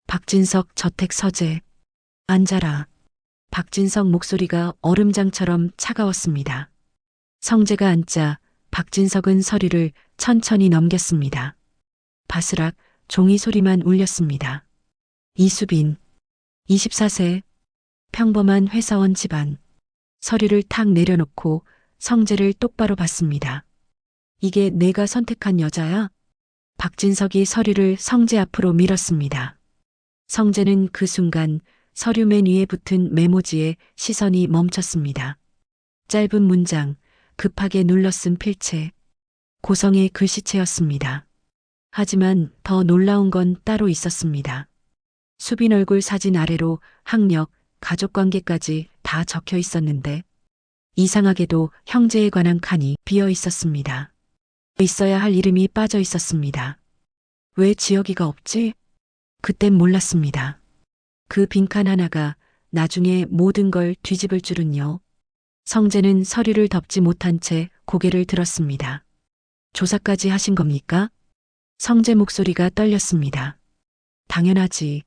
박진석 저택 서재. 앉아라. 박진석 목소리가 얼음장처럼 차가웠습니다. 성재가 앉자 박진석은 서류를 천천히 넘겼습니다. 바스락 종이 소리만 울렸습니다. 이수빈, 24세, 평범한 회사원 집안. 서류를 탁 내려놓고 성재를 똑바로 봤습니다. 이게 내가 선택한 여자야? 박진석이 서류를 성재 앞으로 밀었습니다. 성재는 그 순간 서류 맨 위에 붙은 메모지에 시선이 멈췄습니다. 짧은 문장, 급하게 눌러 쓴 필체, 고성의 글씨체였습니다. 하지만 더 놀라운 건 따로 있었습니다. 수빈 얼굴 사진 아래로 학력, 가족관계까지 다 적혀 있었는데 이상하게도 형제에 관한 칸이 비어 있었습니다. 있어야 할 이름이 빠져 있었습니다. 왜 지혁이가 없지? 그땐 몰랐습니다. 그 빈칸 하나가 나중에 모든 걸 뒤집을 줄은요. 성재는 서류를 덮지 못한 채 고개를 들었습니다. 조사까지 하신 겁니까? 성재 목소리가 떨렸습니다. 당연하지.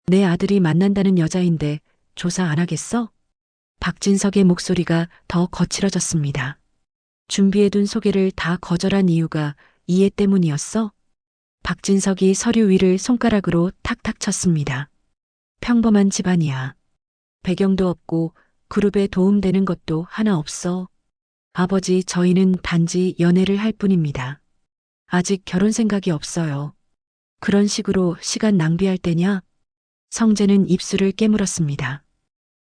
내 아들이 만난다는 여자인데 조사 안 하겠어? 박진석의 목소리가 더 거칠어졌습니다. 준비해둔 소개를 다 거절한 이유가 이해 때문이었어? 박진석이 서류 위를 손가락으로 탁탁 쳤습니다. 평범한 집안이야. 배경도 없고 그룹에 도움되는 것도 하나 없어. 아버지, 저희는 단지 연애를 할 뿐입니다. 아직 결혼 생각이 없어요. 그런 식으로 시간 낭비할 때냐? 성재는 입술을 깨물었습니다.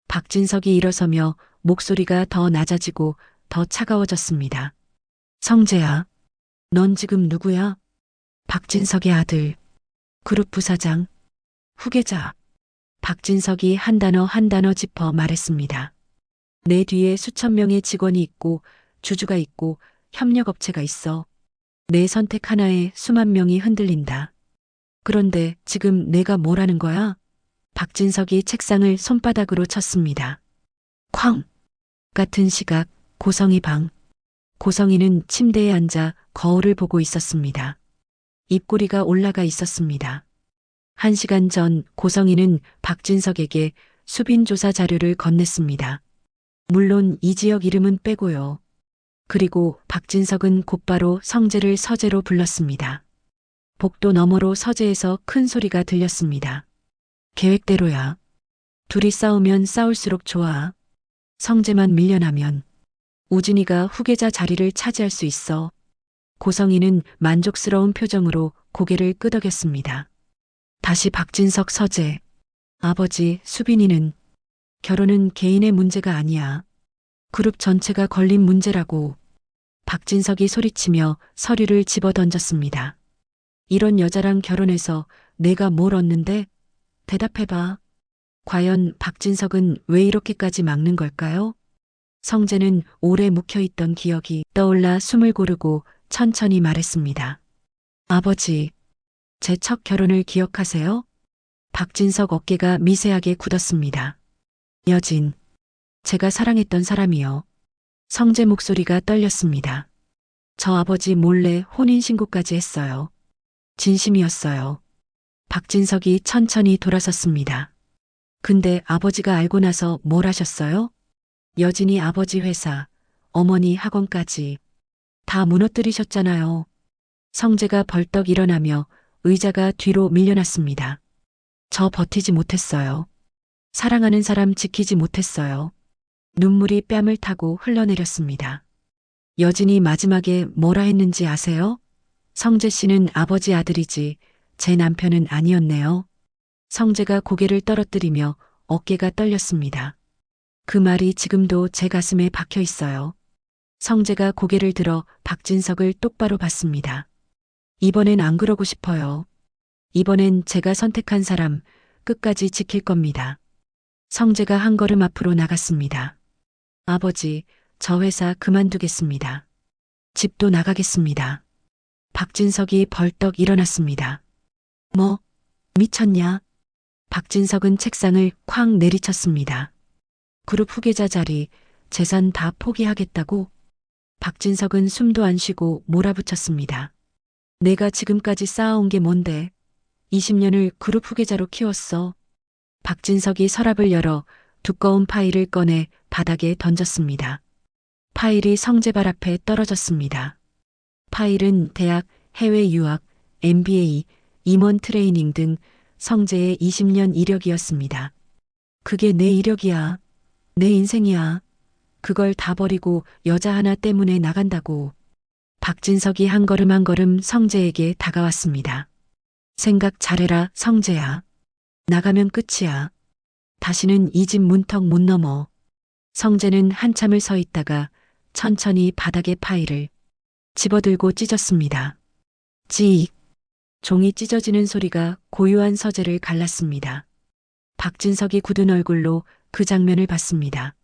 박진석이 일어서며 목소리가 더 낮아지고 더 차가워졌습니다. 성재야, 넌 지금 누구야? 박진석의 아들, 그룹 부사장, 후계자. 박진석이 한 단어 한 단어 짚어 말했습니다. 내 뒤에 수천 명의 직원이 있고 주주가 있고 협력업체가 있어. 내 선택 하나에 수만 명이 흔들린다. 그런데 지금 내가 뭐라는 거야? 박진석이 책상을 손바닥으로 쳤습니다. 쾅! 같은 시각 고성이 방. 고성이는 침대에 앉아 거울을 보고 있었습니다. 입꼬리가 올라가 있었습니다. 1시간 전 고성이는 박진석에게 수빈 조사 자료를 건넸습니다. 물론 이 지역 이름은 빼고요. 그리고 박진석은 곧바로 성재를 서재로 불렀습니다. 복도 너머로 서재에서 큰 소리가 들렸습니다. 계획대로야. 둘이 싸우면 싸울수록 좋아. 성재만 밀려나면 우진이가 후계자 자리를 차지할 수 있어. 고성이는 만족스러운 표정으로 고개를 끄덕였습니다. 다시 박진석 서재. 아버지, 수빈이는 결혼은 개인의 문제가 아니야. 그룹 전체가 걸린 문제라고. 박진석이 소리치며 서류를 집어던졌습니다. 이런 여자랑 결혼해서 내가 뭘 얻는데? 대답해봐. 과연 박진석은 왜 이렇게까지 막는 걸까요? 성재는 오래 묵혀있던 기억이 떠올라 숨을 고르고 천천히 말했습니다. 아버지, 제 첫 결혼을 기억하세요? 박진석 어깨가 미세하게 굳었습니다. 여진, 제가 사랑했던 사람이요. 성재 목소리가 떨렸습니다. 저 아버지 몰래 혼인신고까지 했어요. 진심이었어요. 박진석이 천천히 돌아섰습니다. 근데 아버지가 알고 나서 뭘 하셨어요? 여진이 아버지 회사, 어머니 학원까지 다 무너뜨리셨잖아요. 성재가 벌떡 일어나며 의자가 뒤로 밀려났습니다. 저 버티지 못했어요. 사랑하는 사람 지키지 못했어요. 눈물이 뺨을 타고 흘러내렸습니다. 여진이 마지막에 뭐라 했는지 아세요? 성재 씨는 아버지 아들이지 제 남편은 아니었네요. 성재가 고개를 떨어뜨리며 어깨가 떨렸습니다. 그 말이 지금도 제 가슴에 박혀 있어요. 성재가 고개를 들어 박진석을 똑바로 봤습니다. 이번엔 안 그러고 싶어요. 이번엔 제가 선택한 사람 끝까지 지킬 겁니다. 성재가 한 걸음 앞으로 나갔습니다. 아버지, 저 회사 그만두겠습니다. 집도 나가겠습니다. 박진석이 벌떡 일어났습니다. 뭐? 미쳤냐? 박진석은 책상을 쾅 내리쳤습니다. 그룹 후계자 자리, 재산 다 포기하겠다고? 박진석은 숨도 안 쉬고 몰아붙였습니다. 내가 지금까지 쌓아온 게 뭔데? 20년을 그룹 후계자로 키웠어. 박진석이 서랍을 열어 두꺼운 파일을 꺼내 바닥에 던졌습니다. 파일이 성재발 앞에 떨어졌습니다. 파일은 대학, 해외 유학, MBA, 임원 트레이닝 등 성재의 20년 이력이었습니다. 그게 내 이력이야. 내 인생이야. 그걸 다 버리고 여자 하나 때문에 나간다고. 박진석이 한 걸음 한 걸음 성재에게 다가왔습니다. 생각 잘해라, 성재야. 나가면 끝이야. 다시는 이 집 문턱 못 넘어. 성재는 한참을 서 있다가 천천히 바닥에 파일을 집어들고 찢었습니다. 찌익. 종이 찢어지는 소리가 고요한 서재를 갈랐습니다. 박진석이 굳은 얼굴로 그 장면을 봤습니다.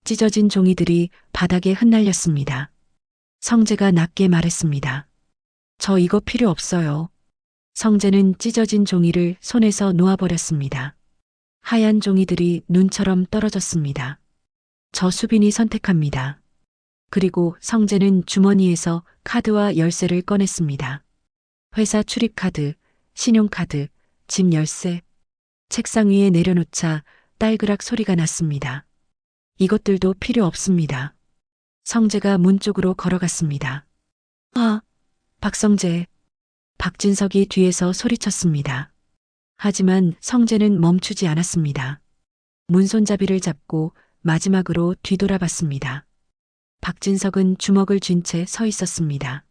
찢어진 종이들이 바닥에 흩날렸습니다. 성재가 낮게 말했습니다. 저 이거 필요 없어요. 성재는 찢어진 종이를 손에서 놓아버렸습니다. 하얀 종이들이 눈처럼 떨어졌습니다. 저 수빈이 선택합니다. 그리고 성재는 주머니에서 카드와 열쇠를 꺼냈습니다. 회사 출입카드, 신용카드, 집 열쇠. 책상 위에 내려놓자 딸그락 소리가 났습니다. 이것들도 필요 없습니다. 성재가 문 쪽으로 걸어갔습니다. 아, 박성재. 박진석이 뒤에서 소리쳤습니다. 하지만 성재는 멈추지 않았습니다. 문손잡이를 잡고 마지막으로 뒤돌아봤습니다. 박진석은 주먹을 쥔 채 서 있었습니다.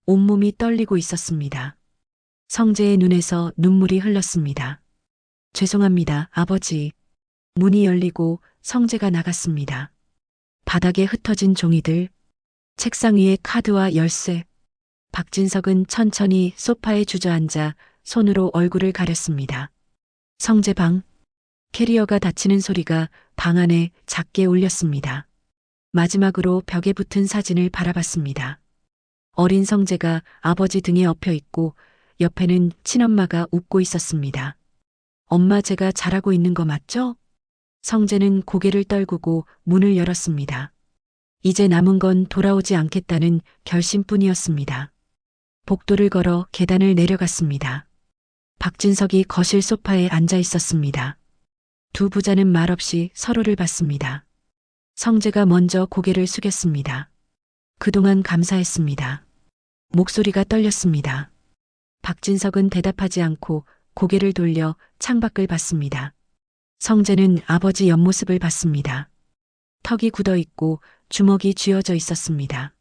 온몸이 떨리고 있었습니다. 성재의 눈에서 눈물이 흘렀습니다. 죄송합니다, 아버지. 문이 열리고 성재가 나갔습니다. 바닥에 흩어진 종이들, 책상 위에 카드와 열쇠. 박진석은 천천히 소파에 주저앉아 손으로 얼굴을 가렸습니다. 성재 방. 캐리어가 닫히는 소리가 방 안에 작게 울렸습니다. 마지막으로 벽에 붙은 사진을 바라봤습니다. 어린 성재가 아버지 등에 엎여 있고 옆에는 친엄마가 웃고 있었습니다. 엄마, 제가 잘하고 있는 거 맞죠? 성재는 고개를 떨구고 문을 열었습니다. 이제 남은 건 돌아오지 않겠다는 결심뿐이었습니다. 복도를 걸어 계단을 내려갔습니다. 박진석이 거실 소파에 앉아 있었습니다. 두 부자는 말없이 서로를 봤습니다. 성재가 먼저 고개를 숙였습니다. 그동안 감사했습니다. 목소리가 떨렸습니다. 박진석은 대답하지 않고 고개를 돌려 창밖을 봤습니다. 성재는 아버지 옆모습을 봤습니다. 턱이 굳어 있고 주먹이 쥐어져 있었습니다.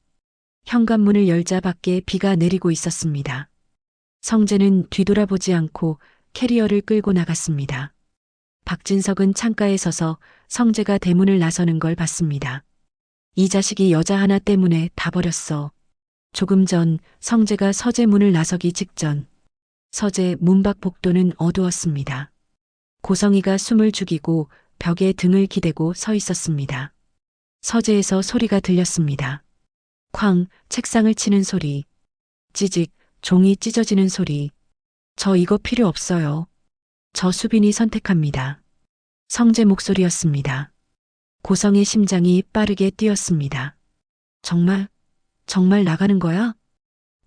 현관문을 열자 밖에 비가 내리고 있었습니다. 성재는 뒤돌아보지 않고 캐리어를 끌고 나갔습니다. 박진석은 창가에 서서 성재가 대문을 나서는 걸 봤습니다. 이 자식이 여자 하나 때문에 다 버렸어. 조금 전 성재가 서재 문을 나서기 직전. 서재 문 밖 복도는 어두웠습니다. 고성이가 숨을 죽이고 벽에 등을 기대고 서 있었습니다. 서재에서 소리가 들렸습니다. 쾅, 책상을 치는 소리. 찌직, 종이 찢어지는 소리. 저 이거 필요 없어요. 저 수빈이 선택합니다. 성재 목소리였습니다. 고성의 심장이 빠르게 뛰었습니다. 정말 나가는 거야?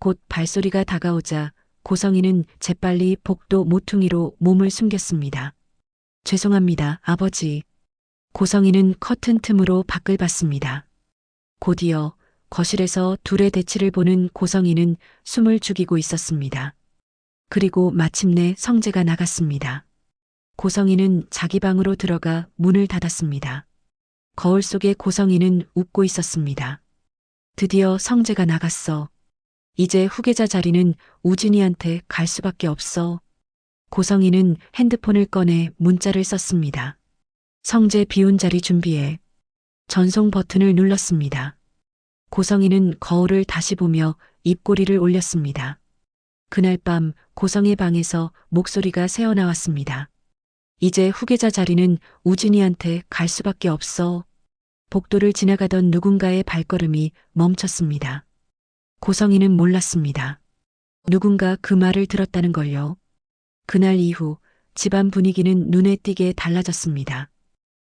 곧 발소리가 다가오자 고성이는 재빨리 복도 모퉁이로 몸을 숨겼습니다. 죄송합니다, 아버지. 고성이는 커튼 틈으로 밖을 봤습니다. 곧이어 거실에서 둘의 대치를 보는 고성이는 숨을 죽이고 있었습니다. 그리고 마침내 성재가 나갔습니다. 고성이는 자기 방으로 들어가 문을 닫았습니다. 거울 속에 고성이는 웃고 있었습니다. 드디어 성재가 나갔어. 이제 후계자 자리는 우진이한테 갈 수밖에 없어. 고성이는 핸드폰을 꺼내 문자를 썼습니다. 성재 비운 자리 준비해. 전송 버튼을 눌렀습니다. 고성이는 거울을 다시 보며 입꼬리를 올렸습니다. 그날 밤 고성의 방에서 목소리가 새어나왔습니다. 이제 후계자 자리는 우진이한테 갈 수밖에 없어. 복도를 지나가던 누군가의 발걸음이 멈췄습니다. 고성이는 몰랐습니다. 누군가 그 말을 들었다는 걸요. 그날 이후 집안 분위기는 눈에 띄게 달라졌습니다.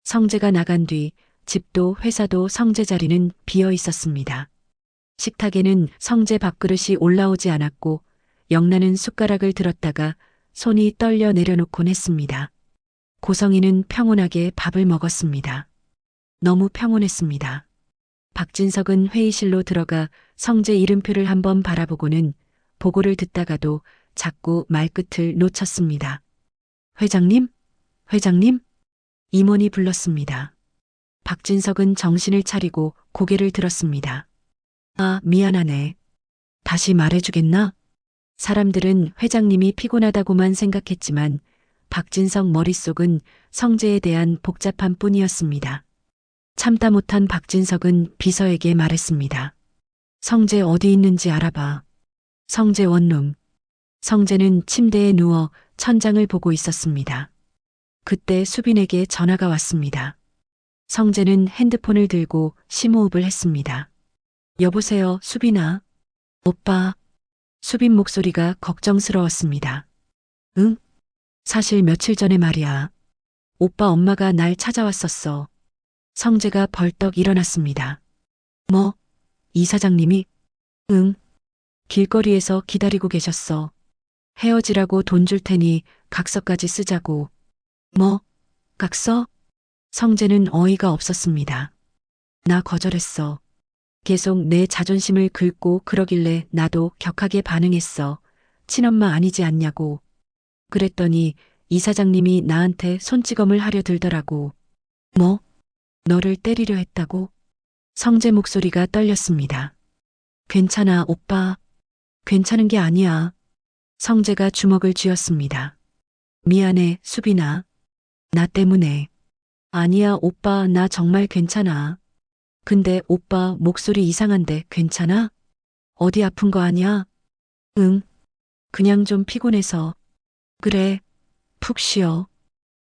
성재가 나간 뒤 집도 회사도 성재 자리는 비어 있었습니다. 식탁에는 성재 밥그릇이 올라오지 않았고 영란은 숟가락을 들었다가 손이 떨려 내려놓곤 했습니다. 고성이는 평온하게 밥을 먹었습니다. 너무 평온했습니다. 박진석은 회의실로 들어가 성재 이름표를 한번 바라보고는 보고를 듣다가도 자꾸 말끝을 놓쳤습니다. 회장님? 회장님? 임원이 불렀습니다. 박진석은 정신을 차리고 고개를 들었습니다. 아, 미안하네. 다시 말해주겠나? 사람들은 회장님이 피곤하다고만 생각했지만 박진석 머릿속은 성재에 대한 복잡한 뿐이었습니다. 참다 못한 박진석은 비서에게 말했습니다. 성재 어디 있는지 알아봐. 성재 원룸. 성재는 침대에 누워 천장을 보고 있었습니다. 그때 수빈에게 전화가 왔습니다. 성재는 핸드폰을 들고 심호흡을 했습니다. 여보세요, 수빈아. 오빠. 수빈 목소리가 걱정스러웠습니다. 응? 사실 며칠 전에 말이야. 오빠 엄마가 날 찾아왔었어. 성재가 벌떡 일어났습니다. 뭐? 이사장님이? 응. 길거리에서 기다리고 계셨어. 헤어지라고 돈 줄 테니 각서까지 쓰자고. 뭐? 각서? 성재는 어이가 없었습니다. 나 거절했어. 계속 내 자존심을 긁고 그러길래 나도 격하게 반응했어. 친엄마 아니지 않냐고. 그랬더니 이사장님이 나한테 손찌검을 하려 들더라고. 뭐? 너를 때리려 했다고? 성재 목소리가 떨렸습니다. 괜찮아, 오빠. 괜찮은 게 아니야. 성재가 주먹을 쥐었습니다. 미안해, 수빈아. 나 때문에. 아니야, 오빠, 나 정말 괜찮아. 근데 오빠 목소리 이상한데 괜찮아? 어디 아픈 거 아니야? 응. 그냥 좀 피곤해서. 그래. 푹 쉬어.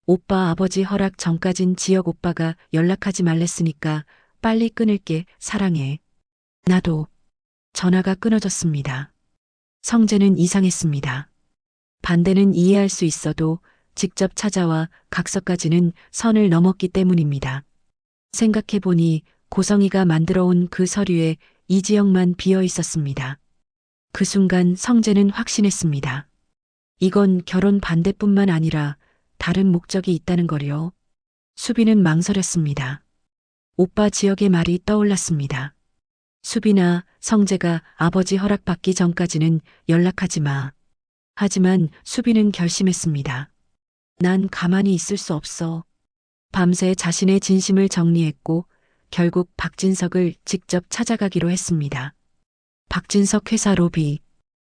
오빠 아버지 허락 전까진 지역 오빠가 연락하지 말랬으니까 빨리 끊을게. 사랑해. 나도. 전화가 끊어졌습니다. 성재는 이상했습니다. 반대는 이해할 수 있어도 직접 찾아와 각서까지는 선을 넘었기 때문입니다. 생각해보니 고성이가 만들어 온 그 서류에 이지영만 비어 있었습니다. 그 순간 성재는 확신했습니다. 이건 결혼 반대뿐만 아니라 다른 목적이 있다는 거요. 수빈은 망설였습니다. 오빠 지역의 말이 떠올랐습니다. 수빈아, 성재가 아버지 허락받기 전까지는 연락하지 마. 하지만 수빈은 결심했습니다. 난 가만히 있을 수 없어. 밤새 자신의 진심을 정리했고 결국 박진석을 직접 찾아가기로 했습니다. 박진석 회사 로비.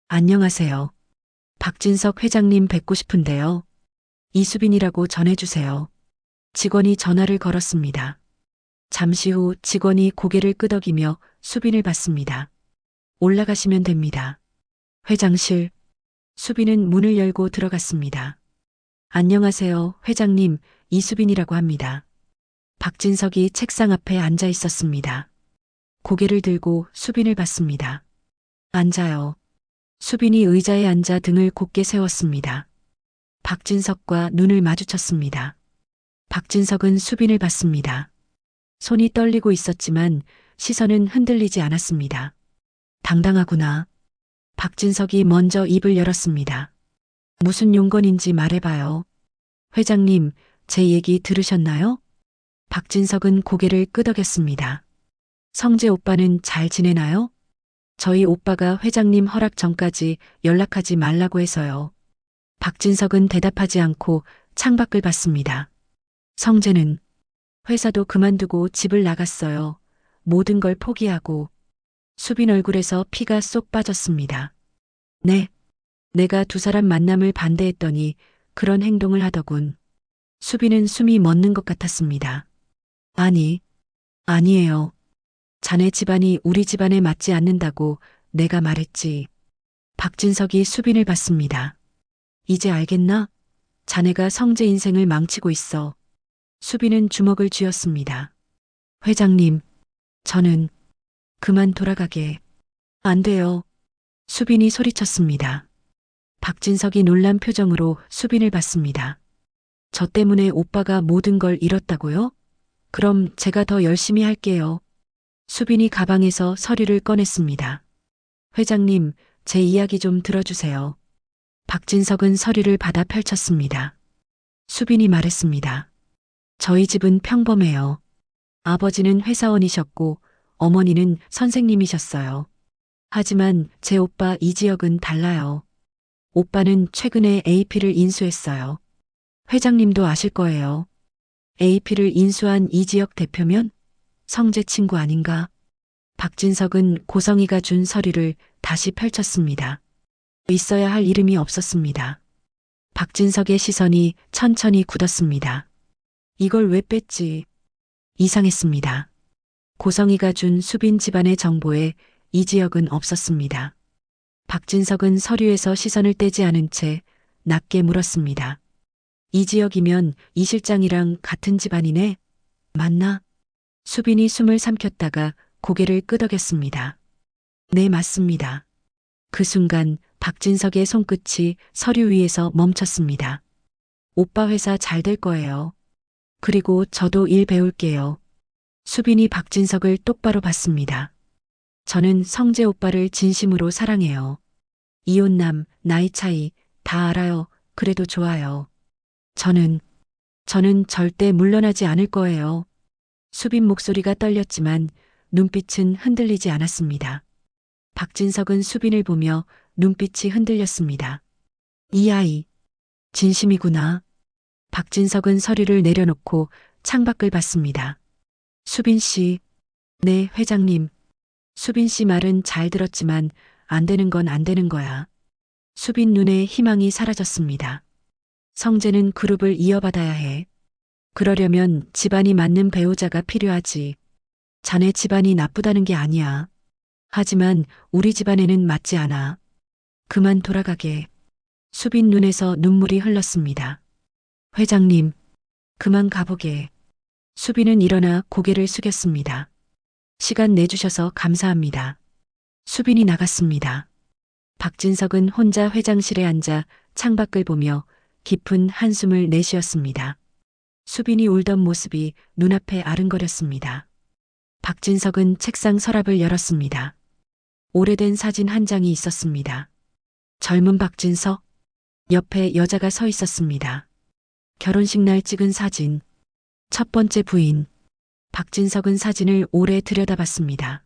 안녕하세요. 박진석 회장님 뵙고 싶은데요. 이수빈이라고 전해주세요. 직원이 전화를 걸었습니다. 잠시 후 직원이 고개를 끄덕이며 수빈을 받습니다. 올라가시면 됩니다. 회장실. 수빈은 문을 열고 들어갔습니다. 안녕하세요, 회장님. 이수빈이라고 합니다. 박진석이 책상 앞에 앉아 있었습니다. 고개를 들고 수빈을 봤습니다. 앉아요. 수빈이 의자에 앉아 등을 곧게 세웠습니다. 박진석과 눈을 마주쳤습니다. 박진석은 수빈을 봤습니다. 손이 떨리고 있었지만 시선은 흔들리지 않았습니다. 당당하구나. 박진석이 먼저 입을 열었습니다. 무슨 용건인지 말해봐요. 회장님, 제 얘기 들으셨나요? 박진석은 고개를 끄덕였습니다. 성재 오빠는 잘 지내나요? 저희 오빠가 회장님 허락 전까지 연락하지 말라고 해서요. 박진석은 대답하지 않고 창밖을 봤습니다. 성재는 회사도 그만두고 집을 나갔어요. 모든 걸 포기하고. 수빈 얼굴에서 피가 쏙 빠졌습니다. 네. 내가 두 사람 만남을 반대했더니 그런 행동을 하더군. 수빈은 숨이 멎는 것 같았습니다. 아니에요. 자네 집안이 우리 집안에 맞지 않는다고 내가 말했지. 박진석이 수빈을 봤습니다. 이제 알겠나? 자네가 성재 인생을 망치고 있어. 수빈은 주먹을 쥐었습니다. 회장님, 저는 그만 돌아가게. 안 돼요. 수빈이 소리쳤습니다. 박진석이 놀란 표정으로 수빈을 봤습니다. 저 때문에 오빠가 모든 걸 잃었다고요? 그럼 제가 더 열심히 할게요. 수빈이 가방에서 서류를 꺼냈습니다. 회장님, 제 이야기 좀 들어주세요. 박진석은 서류를 받아 펼쳤습니다. 수빈이 말했습니다. 저희 집은 평범해요. 아버지는 회사원이셨고 어머니는 선생님이셨어요. 하지만 제 오빠 이지혁은 달라요. 오빠는 최근에 AP를 인수했어요. 회장님도 아실 거예요. AP를 인수한 이지혁 대표면 성재 친구 아닌가? 박진석은 고성이가 준 서류를 다시 펼쳤습니다. 있어야 할 이름이 없었습니다. 박진석의 시선이 천천히 굳었습니다. 이걸 왜 뺐지? 이상했습니다. 고성이가 준 수빈 집안의 정보에 이지혁은 없었습니다. 박진석은 서류에서 시선을 떼지 않은 채 낮게 물었습니다. 이지혁이면 이 실장이랑 같은 집안이네? 맞나? 수빈이 숨을 삼켰다가 고개를 끄덕였습니다. 네, 맞습니다. 그 순간 박진석의 손끝이 서류 위에서 멈췄습니다. 오빠 회사 잘 될 거예요. 그리고 저도 일 배울게요. 수빈이 박진석을 똑바로 봤습니다. 저는 성재 오빠를 진심으로 사랑해요. 이혼남, 나이 차이 다 알아요. 그래도 좋아요. 저는 절대 물러나지 않을 거예요. 수빈 목소리가 떨렸지만 눈빛은 흔들리지 않았습니다. 박진석은 수빈을 보며 눈빛이 흔들렸습니다. 이 아이, 진심이구나. 박진석은 서류를 내려놓고 창밖을 봤습니다. 수빈 씨, 네, 회장님. 수빈 씨 말은 잘 들었지만 안 되는 건 안 되는 거야. 수빈 눈에 희망이 사라졌습니다. 성재는 그룹을 이어받아야 해. 그러려면 집안이 맞는 배우자가 필요하지. 자네 집안이 나쁘다는 게 아니야. 하지만 우리 집안에는 맞지 않아. 그만 돌아가게. 수빈 눈에서 눈물이 흘렀습니다. 회장님, 그만 가보게. 수빈은 일어나 고개를 숙였습니다. 시간 내주셔서 감사합니다. 수빈이 나갔습니다. 박진석은 혼자 회장실에 앉아 창밖을 보며 깊은 한숨을 내쉬었습니다. 수빈이 울던 모습이 눈앞에 아른거렸습니다. 박진석은 책상 서랍을 열었습니다. 오래된 사진 한 장이 있었습니다. 젊은 박진석, 옆에 여자가 서 있었습니다. 결혼식 날 찍은 사진, 첫 번째 부인. 박진석은 사진을 오래 들여다봤습니다.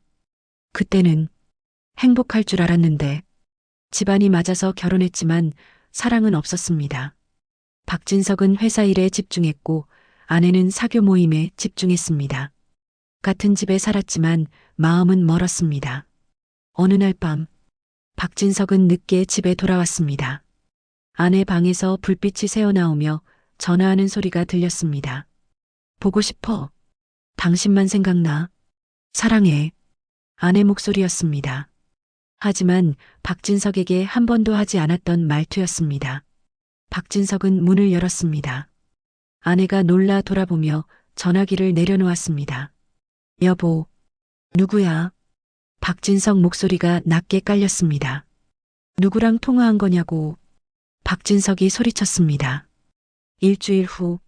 그때는 행복할 줄 알았는데 집안이 맞아서 결혼했지만 사랑은 없었습니다. 박진석은 회사 일에 집중했고 아내는 사교 모임에 집중했습니다. 같은 집에 살았지만 마음은 멀었습니다. 어느 날 밤, 박진석은 늦게 집에 돌아왔습니다. 아내 방에서 불빛이 새어나오며 전화하는 소리가 들렸습니다. 보고 싶어. 당신만 생각나. 사랑해. 아내 목소리였습니다. 하지만 박진석에게 한 번도 하지 않았던 말투였습니다. 박진석은 문을 열었습니다. 아내가 놀라 돌아보며 전화기를 내려놓았습니다. 여보, 누구야? 박진석 목소리가 낮게 깔렸습니다. 누구랑 통화한 거냐고. 박진석이 소리쳤습니다. 일주일 후,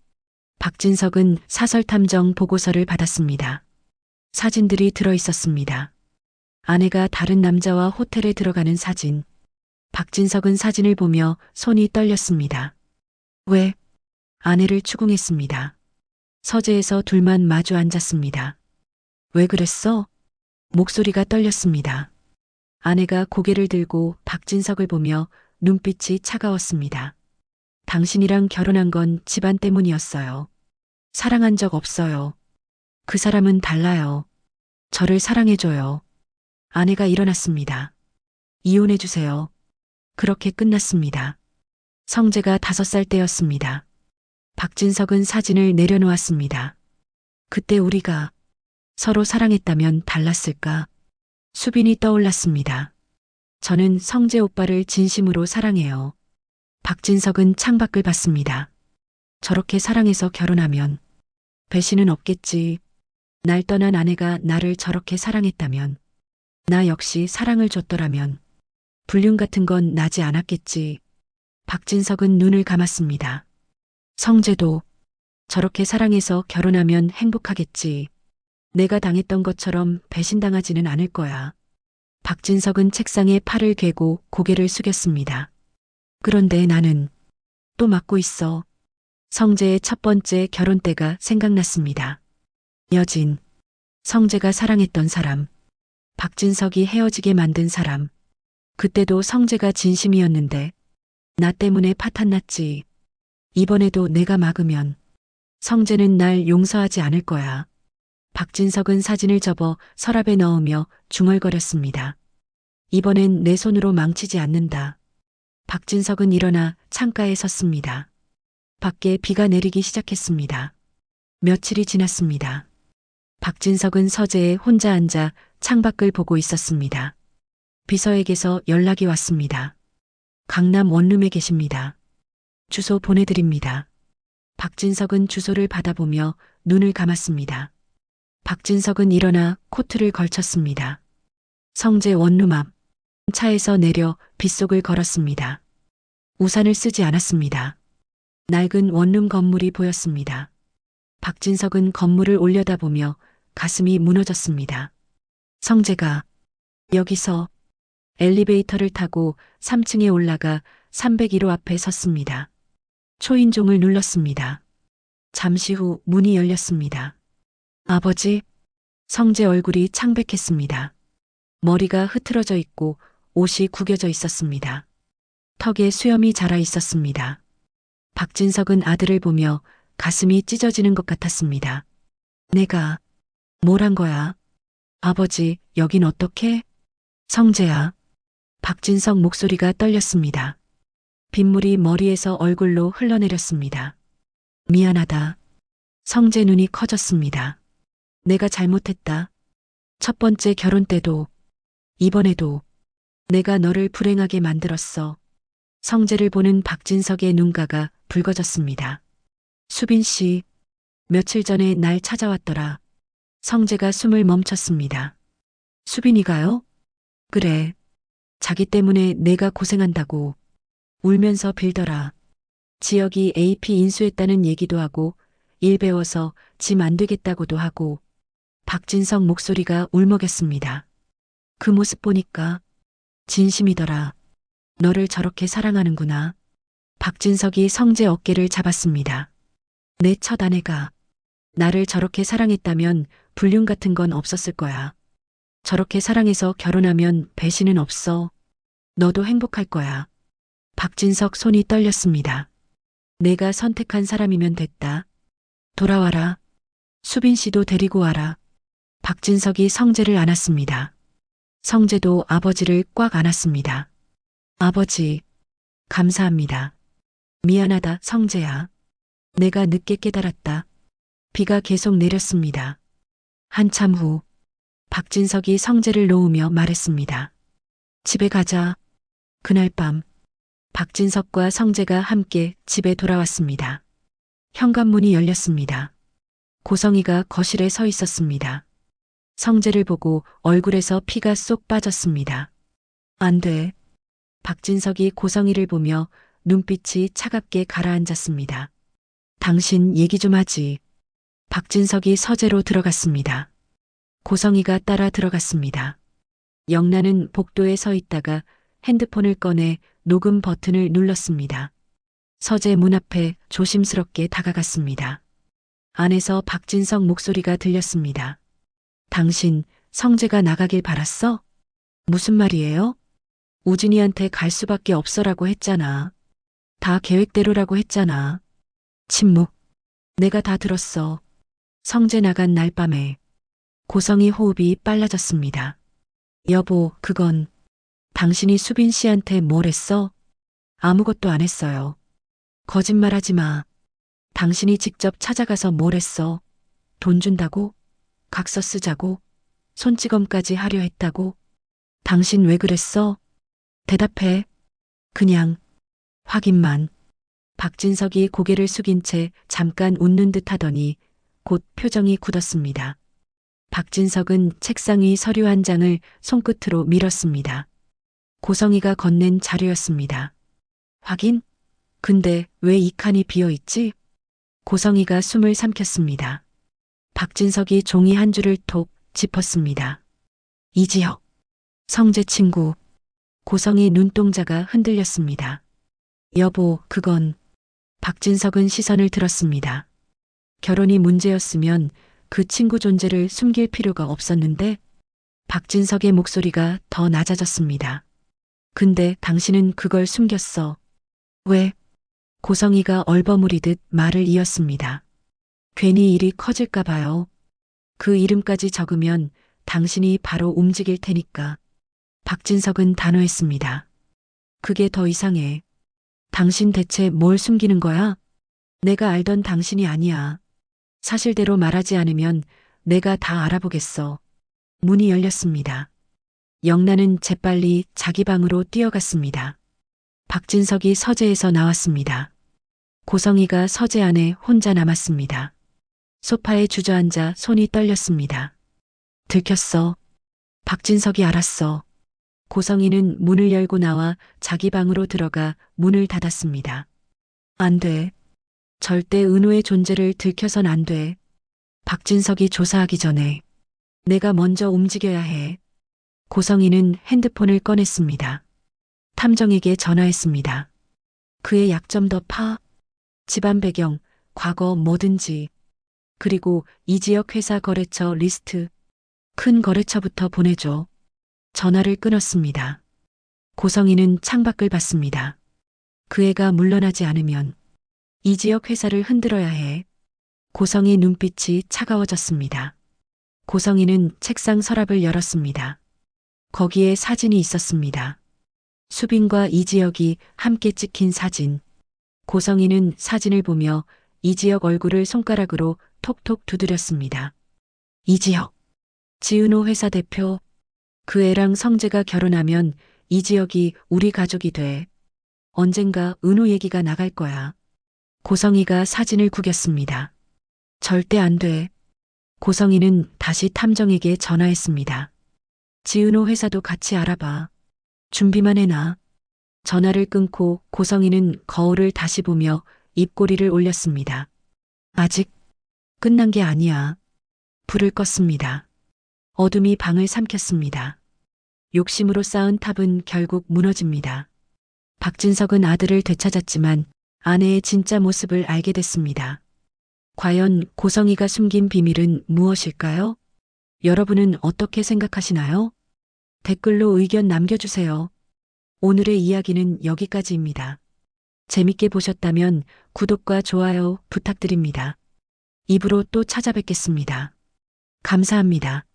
박진석은 사설탐정 보고서를 받았습니다. 사진들이 들어 있었습니다. 아내가 다른 남자와 호텔에 들어가는 사진. 박진석은 사진을 보며 손이 떨렸습니다. 왜? 아내를 추궁했습니다. 서재에서 둘만 마주 앉았습니다. 왜 그랬어? 목소리가 떨렸습니다. 아내가 고개를 들고 박진석을 보며 눈빛이 차가웠습니다. 당신이랑 결혼한 건 집안 때문이었어요. 사랑한 적 없어요. 그 사람은 달라요. 저를 사랑해줘요. 아내가 일어났습니다. 이혼해주세요. 그렇게 끝났습니다. 성재가 5살 때였습니다. 박진석은 사진을 내려놓았습니다. 그때 우리가 서로 사랑했다면 달랐을까? 수빈이 떠올랐습니다. 저는 성재 오빠를 진심으로 사랑해요. 박진석은 창밖을 봤습니다. 저렇게 사랑해서 결혼하면 배신은 없겠지. 날 떠난 아내가 나를 저렇게 사랑했다면, 나 역시 사랑을 줬더라면 불륜 같은 건 나지 않았겠지. 박진석은 눈을 감았습니다. 성재도 저렇게 사랑해서 결혼하면 행복하겠지. 내가 당했던 것처럼 배신당하지는 않을 거야. 박진석은 책상에 팔을 괴고 고개를 숙였습니다. 그런데 나는 또 맡고 있어. 성재의 첫 번째 결혼 때가 생각났습니다. 여진, 성재가 사랑했던 사람, 박진석이 헤어지게 만든 사람. 그때도 성재가 진심이었는데 나 때문에 파탄났지. 이번에도 내가 막으면 성재는 날 용서하지 않을 거야. 박진석은 사진을 접어 서랍에 넣으며 중얼거렸습니다. 이번엔 내 손으로 망치지 않는다. 박진석은 일어나 창가에 섰습니다. 밖에 비가 내리기 시작했습니다. 며칠이 지났습니다. 박진석은 서재에 혼자 앉아 창밖을 보고 있었습니다. 비서에게서 연락이 왔습니다. 강남 원룸에 계십니다. 주소 보내드립니다. 박진석은 주소를 받아보며 눈을 감았습니다. 박진석은 일어나 코트를 걸쳤습니다. 성재 원룸 앞 차에서 내려 빗속을 걸었습니다. 우산을 쓰지 않았습니다. 낡은 원룸 건물이 보였습니다. 박진석은 건물을 올려다보며 가슴이 무너졌습니다. 성재가 여기서 엘리베이터를 타고 3층에 올라가 301호 앞에 섰습니다. 초인종을 눌렀습니다. 잠시 후 문이 열렸습니다. 아버지, 성재 얼굴이 창백했습니다. 머리가 흐트러져 있고 옷이 구겨져 있었습니다. 턱에 수염이 자라 있었습니다. 박진석은 아들을 보며 가슴이 찢어지는 것 같았습니다. 내가 뭘 한 거야? 아버지, 여긴 어떻게? 성재야. 박진석 목소리가 떨렸습니다. 빗물이 머리에서 얼굴로 흘러내렸습니다. 미안하다. 성재 눈이 커졌습니다. 내가 잘못했다. 첫 번째 결혼 때도, 이번에도 내가 너를 불행하게 만들었어. 성재를 보는 박진석의 눈가가 붉어졌습니다. 수빈 씨, 며칠 전에 날 찾아왔더라. 성재가 숨을 멈췄습니다. 수빈이가요? 그래. 자기 때문에 내가 고생한다고 울면서 빌더라. 지역이 AP 인수했다는 얘기도 하고 일 배워서 짐 안 되겠다고도 하고. 박진석 목소리가 울먹였습니다. 그 모습 보니까 진심이더라. 너를 저렇게 사랑하는구나. 박진석이 성재 어깨를 잡았습니다. 내 첫 아내가 나를 저렇게 사랑했다면 불륜 같은 건 없었을 거야. 저렇게 사랑해서 결혼하면 배신은 없어. 너도 행복할 거야. 박진석 손이 떨렸습니다. 내가 선택한 사람이면 됐다. 돌아와라. 수빈 씨도 데리고 와라. 박진석이 성재를 안았습니다. 성재도 아버지를 꽉 안았습니다. 아버지, 감사합니다. 미안하다, 성재야. 내가 늦게 깨달았다. 비가 계속 내렸습니다. 한참 후, 박진석이 성재를 놓으며 말했습니다. 집에 가자. 그날 밤, 박진석과 성재가 함께 집에 돌아왔습니다. 현관문이 열렸습니다. 고성이가 거실에 서 있었습니다. 성재를 보고 얼굴에서 피가 쏙 빠졌습니다. 안 돼. 박진석이 고성이를 보며 눈빛이 차갑게 가라앉았습니다. 당신 얘기 좀 하지. 박진석이 서재로 들어갔습니다. 고성이가 따라 들어갔습니다. 영란은 복도에 서 있다가 핸드폰을 꺼내 녹음 버튼을 눌렀습니다. 서재 문 앞에 조심스럽게 다가갔습니다. 안에서 박진석 목소리가 들렸습니다. 당신 성재가 나가길 바랐어? 무슨 말이에요? 우진이한테 갈 수밖에 없어라고 했잖아. 다 계획대로라고 했잖아. 침묵. 내가 다 들었어. 성재 나간 날 밤에 고성이 호흡이 빨라졌습니다. 여보, 그건 당신이 수빈 씨한테 뭘 했어? 아무것도 안 했어요. 거짓말하지 마. 당신이 직접 찾아가서 뭘 했어? 돈 준다고? 각서 쓰자고? 손찌검까지 하려 했다고? 당신 왜 그랬어? 대답해. 그냥 확인만. 박진석이 고개를 숙인 채 잠깐 웃는 듯 하더니 곧 표정이 굳었습니다. 박진석은 책상 위 서류 한 장을 손끝으로 밀었습니다. 고성이가 건넨 자료였습니다. 확인? 근데 왜 이 칸이 비어있지? 고성이가 숨을 삼켰습니다. 박진석이 종이 한 줄을 톡 짚었습니다. 이지혁. 성재 친구. 고성이 눈동자가 흔들렸습니다. 여보, 그건. 박진석은 시선을 들었습니다. 결혼이 문제였으면 그 친구 존재를 숨길 필요가 없었는데 박진석의 목소리가 더 낮아졌습니다. 근데 당신은 그걸 숨겼어. 왜? 고성이가 얼버무리듯 말을 이었습니다. 괜히 일이 커질까 봐요. 그 이름까지 적으면 당신이 바로 움직일 테니까. 박진석은 단호했습니다. 그게 더 이상해. 당신 대체 뭘 숨기는 거야? 내가 알던 당신이 아니야. 사실대로 말하지 않으면 내가 다 알아보겠어. 문이 열렸습니다. 영란은 재빨리 자기 방으로 뛰어갔습니다. 박진석이 서재에서 나왔습니다. 고성이가 서재 안에 혼자 남았습니다. 소파에 주저앉아 손이 떨렸습니다. 들켰어. 박진석이 알았어. 고성이는 문을 열고 나와 자기 방으로 들어가 문을 닫았습니다. 안 돼. 절대 은호의 존재를 들켜선 안 돼. 박진석이 조사하기 전에 내가 먼저 움직여야 해. 고성이는 핸드폰을 꺼냈습니다. 탐정에게 전화했습니다. 그의 약점도 파. 집안 배경, 과거 뭐든지. 그리고 이 지역 회사 거래처 리스트. 큰 거래처부터 보내줘. 전화를 끊었습니다. 고성이는 창밖을 봤습니다. 그 애가 물러나지 않으면 이 지역 회사를 흔들어야 해. 고성이 눈빛이 차가워졌습니다. 고성이는 책상 서랍을 열었습니다. 거기에 사진이 있었습니다. 수빈과 이지혁이 함께 찍힌 사진. 고성이는 사진을 보며 이지혁 얼굴을 손가락으로 톡톡 두드렸습니다. 이지혁, 지은호 회사 대표. 그 애랑 성재가 결혼하면 이지혁이 우리 가족이 돼. 언젠가 은호 얘기가 나갈 거야. 고성이가 사진을 구겼습니다. 절대 안 돼. 고성이는 다시 탐정에게 전화했습니다. 지은호 회사도 같이 알아봐. 준비만 해놔. 전화를 끊고 고성이는 거울을 다시 보며 입꼬리를 올렸습니다. 아직 끝난 게 아니야. 불을 껐습니다. 어둠이 방을 삼켰습니다. 욕심으로 쌓은 탑은 결국 무너집니다. 박진석은 아들을 되찾았지만 아내의 진짜 모습을 알게 됐습니다. 과연 고성이가 숨긴 비밀은 무엇일까요? 여러분은 어떻게 생각하시나요? 댓글로 의견 남겨주세요. 오늘의 이야기는 여기까지입니다. 재밌게 보셨다면 구독과 좋아요 부탁드립니다. 입으로 또 찾아뵙겠습니다. 감사합니다.